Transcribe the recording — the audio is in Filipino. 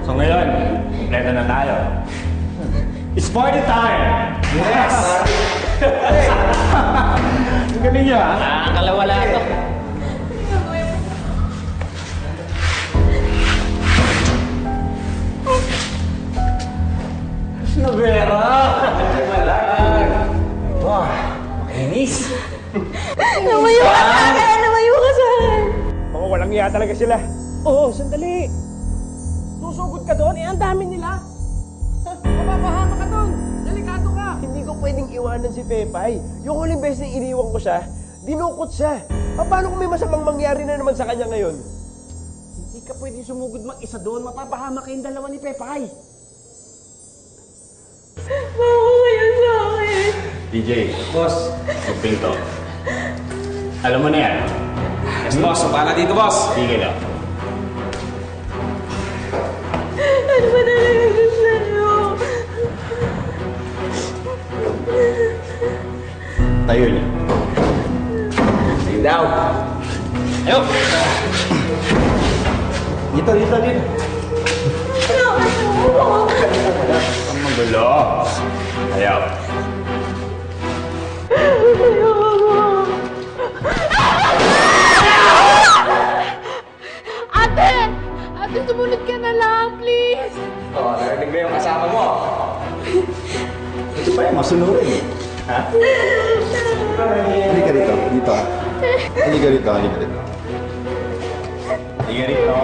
So ngayon, kompleto na tayo. It's party time! Yes! Ang galing niya, ha? Nakakalawala to. Nabera! Malag! Wow, makinis! Lumayo ka sa akin! Lumayo ka sa akin! Mga walang iya talaga sila. Oo, sandali. Susugod ka doon, ang dami nila. Mapapahama ka doon. Delikado ka. Hindi ko pwedeng iwanan si Pepay. Yung huling beses na iniwan ko siya, dinukot siya. Paano kung may masamang mangyari na naman sa kanya ngayon? Hindi ka pwedeng sumugod mag-isa doon. Mapapahama kayong dalawa ni Pepay. Bawa kayo sa akin! DJ, boss, magpinto. Alam mo na yan. Yes, boss. Sumpa na dito, boss. Sige lang. Ano ba talaga gusto niyo? Tayo niya. Ayun daw. Ayaw. Dito. Ano ka sa Ang magulo. Ayaw. Ate! Ate, sumunod ka na lang, please! Oo, narinig mo yung kasama mo. Ito pa yung masunurin eh. Ha? Halika rito. Dito. Halika rito. Halika rito.